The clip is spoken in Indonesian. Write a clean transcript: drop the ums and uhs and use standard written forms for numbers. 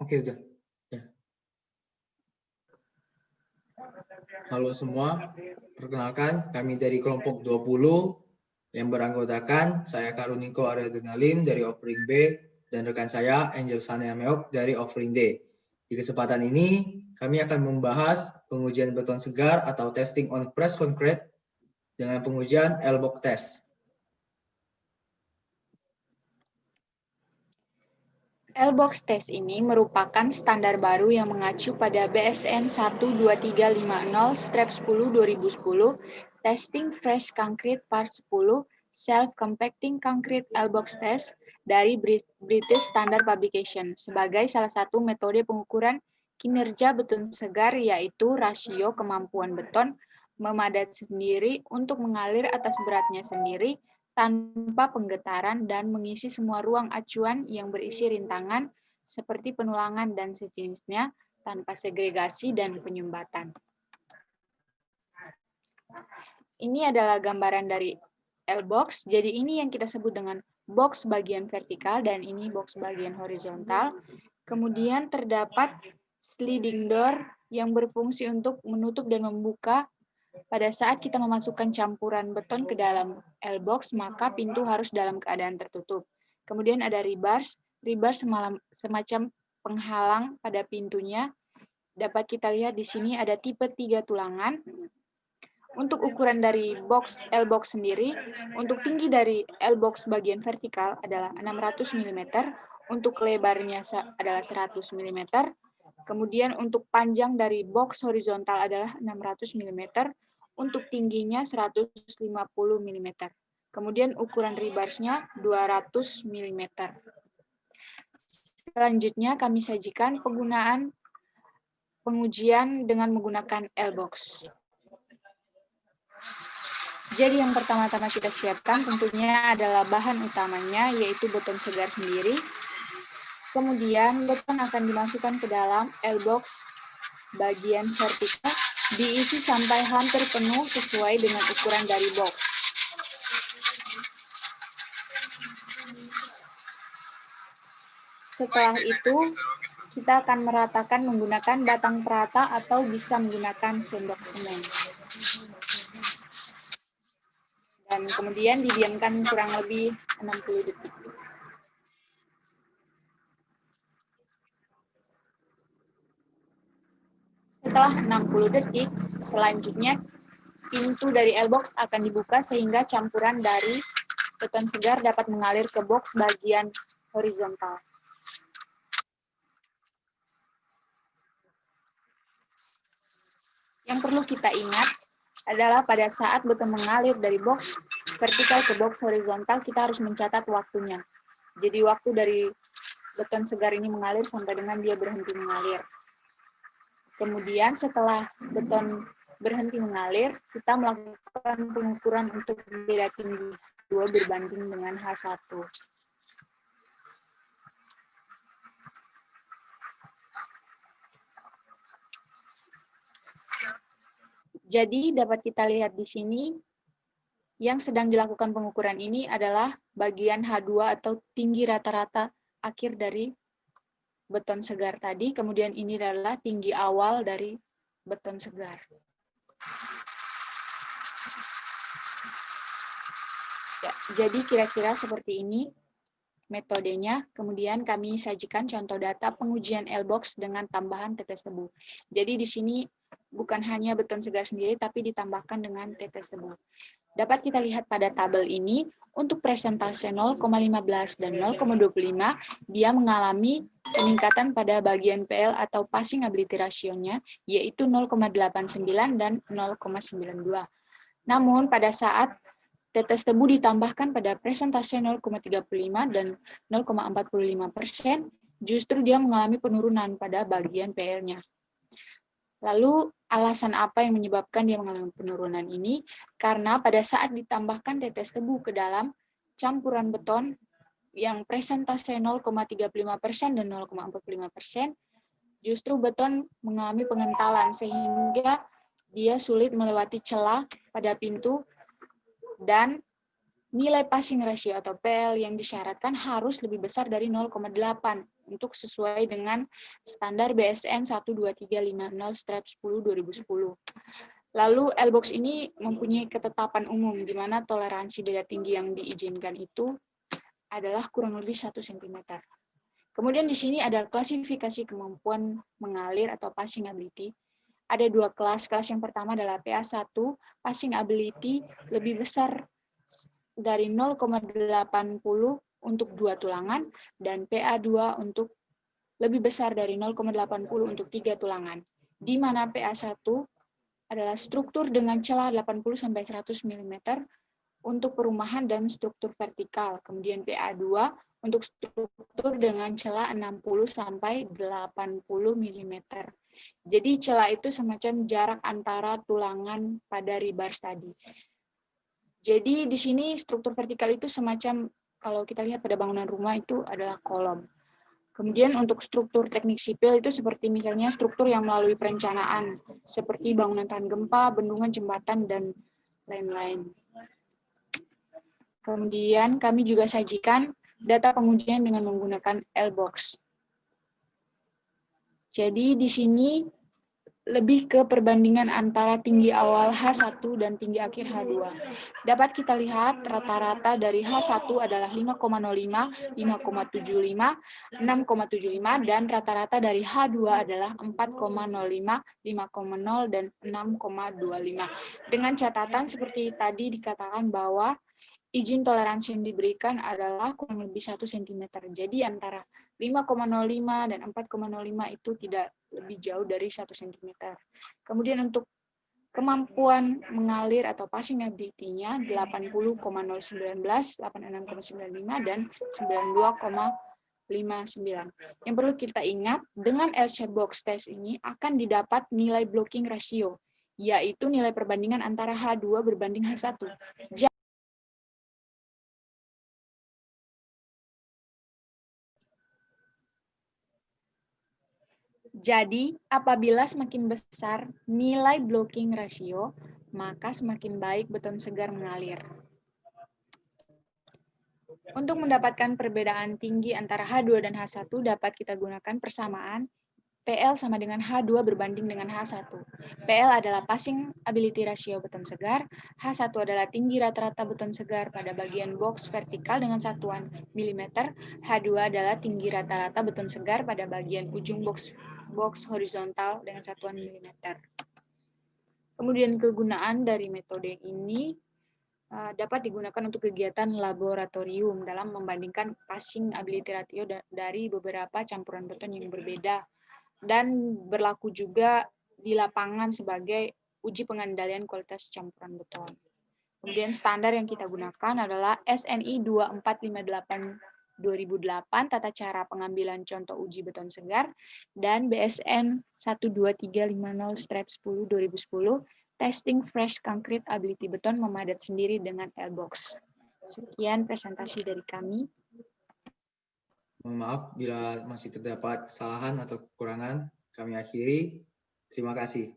Oke, udah. Ya. Halo semua, perkenalkan kami dari kelompok 20 yang beranggotakan saya Karuniko Aryadenalim dari Offering B dan rekan saya Angel Sania Meok dari Offering D. Di kesempatan ini kami akan membahas pengujian beton segar atau testing on fresh concrete dengan pengujian L-box test. L-box test ini merupakan standar baru yang mengacu pada BSN 12350/10/2010 Testing Fresh Concrete Part 10 Self-Compacting Concrete L-box test dari British Standard Publication sebagai salah satu metode pengukuran kinerja beton segar, yaitu rasio kemampuan beton memadat sendiri untuk mengalir atas beratnya sendiri tanpa penggetaran dan mengisi semua ruang acuan yang berisi rintangan seperti penulangan dan sejenisnya tanpa segregasi dan penyumbatan. Ini adalah gambaran dari L-box. Jadi ini yang kita sebut dengan box bagian vertikal dan ini box bagian horizontal. Kemudian terdapat sliding door yang berfungsi untuk menutup dan membuka. Pada saat kita memasukkan campuran beton ke dalam L-box, maka pintu harus dalam keadaan tertutup. Kemudian ada rebars semacam penghalang pada pintunya. Dapat kita lihat di sini ada tipe 3 tulangan. Untuk ukuran dari L-box sendiri, untuk tinggi dari L-box bagian vertikal adalah 600 mm, untuk lebarnya adalah 100 mm, kemudian untuk panjang dari box horizontal adalah 600 mm, untuk tingginya 150 mm. Kemudian ukuran rebarsnya 200 mm. Selanjutnya kami sajikan penggunaan pengujian dengan menggunakan L-box. Jadi yang pertama-tama kita siapkan tentunya adalah bahan utamanya, yaitu beton segar sendiri. Kemudian beton akan dimasukkan ke dalam L-box bagian vertikal, diisi sampai hampir penuh sesuai dengan ukuran dari box. Setelah itu, kita akan meratakan menggunakan batang perata atau bisa menggunakan sendok semen. Dan kemudian didiamkan kurang lebih 60 detik. Setelah 60 detik, selanjutnya pintu dari L-box akan dibuka sehingga campuran dari beton segar dapat mengalir ke box bagian horizontal. Yang perlu kita ingat adalah pada saat beton mengalir dari box vertikal ke box horizontal, kita harus mencatat waktunya. Jadi waktu dari beton segar ini mengalir sampai dengan dia berhenti mengalir. Kemudian setelah beton berhenti mengalir, kita melakukan pengukuran untuk beda tinggi H2 berbanding dengan H1. Jadi dapat kita lihat di sini, yang sedang dilakukan pengukuran ini adalah bagian H2 atau tinggi rata-rata akhir dari beton segar tadi, kemudian ini adalah tinggi awal dari beton segar. Ya, jadi kira-kira seperti ini metodenya. Kemudian kami sajikan contoh data pengujian L-box dengan tambahan tetes tebu. Jadi di sini bukan hanya beton segar sendiri, tapi ditambahkan dengan tetes tebu. Dapat kita lihat pada tabel ini, untuk presentase 0,15 dan 0,25, dia mengalami peningkatan pada bagian PL atau passing ability ratio-nya, yaitu 0,89 dan 0,92. Namun pada saat tetes tebu ditambahkan pada presentase 0,35 dan 0,45%, justru dia mengalami penurunan pada bagian PL-nya. Lalu, alasan apa yang menyebabkan dia mengalami penurunan ini? Karena pada saat ditambahkan tetes tebu ke dalam campuran beton yang presentase 0,35% dan 0,45%, justru beton mengalami pengentalan sehingga dia sulit melewati celah pada pintu dan nilai passing ratio atau PL yang disyaratkan harus lebih besar dari 0,8 untuk sesuai dengan standar BSN 12350/10/2010. Lalu L-box ini mempunyai ketetapan umum di mana toleransi beda tinggi yang diizinkan itu adalah kurang lebih 1 cm. Kemudian di sini ada klasifikasi kemampuan mengalir atau passing ability. Ada 2 kelas. Kelas yang pertama adalah PA1, passing ability lebih besar dari 0,80 untuk 2 tulangan, dan PA2 untuk lebih besar dari 0,80 untuk 3 tulangan. Di mana PA1 adalah struktur dengan celah 80-100 mm untuk perumahan dan struktur vertikal. Kemudian PA2 untuk struktur dengan celah 60-80 mm. Jadi celah itu semacam jarak antara tulangan pada rebars tadi. Jadi di sini struktur vertikal itu semacam, kalau kita lihat pada bangunan rumah itu adalah kolom. Kemudian untuk struktur teknik sipil itu seperti misalnya struktur yang melalui perencanaan, seperti bangunan tahan gempa, bendungan, jembatan, dan lain-lain. Kemudian kami juga sajikan data pengujian dengan menggunakan L-box. Jadi di sini lebih ke perbandingan antara tinggi awal H1 dan tinggi akhir H2. Dapat kita lihat rata-rata dari H1 adalah 5,05, 5,75, 6,75, dan rata-rata dari H2 adalah 4,05, 5,0, dan 6,25. Dengan catatan seperti tadi dikatakan bahwa izin toleransi yang diberikan adalah kurang lebih 1 cm. Jadi antara 5,05 dan 4,05 itu tidak lebih jauh dari 1 cm. Kemudian untuk kemampuan mengalir atau passing ability-nya 80,019, 86,95, dan 92,59. Yang perlu kita ingat, dengan L-shaped box test ini akan didapat nilai blocking ratio, yaitu nilai perbandingan antara H2 berbanding H1. Jadi, apabila semakin besar nilai blocking ratio, maka semakin baik beton segar mengalir. Untuk mendapatkan perbedaan tinggi antara H2 dan H1, dapat kita gunakan persamaan PL sama dengan H2 berbanding dengan H1. PL adalah passing ability ratio beton segar, H1 adalah tinggi rata-rata beton segar pada bagian box vertikal dengan satuan milimeter, H2 adalah tinggi rata-rata beton segar pada bagian ujung box horizontal dengan satuan milimeter. Kemudian kegunaan dari metode ini dapat digunakan untuk kegiatan laboratorium dalam membandingkan passing ability ratio dari beberapa campuran beton yang berbeda, dan berlaku juga di lapangan sebagai uji pengendalian kualitas campuran beton. Kemudian standar yang kita gunakan adalah SNI 2458/2008 tata cara pengambilan contoh uji beton segar, dan BSN 12350/10/2010 testing fresh concrete ability beton memadat sendiri dengan L-box. Sekian presentasi dari kami. Mohon maaf bila masih terdapat kesalahan atau kekurangan. Kami akhiri. Terima kasih.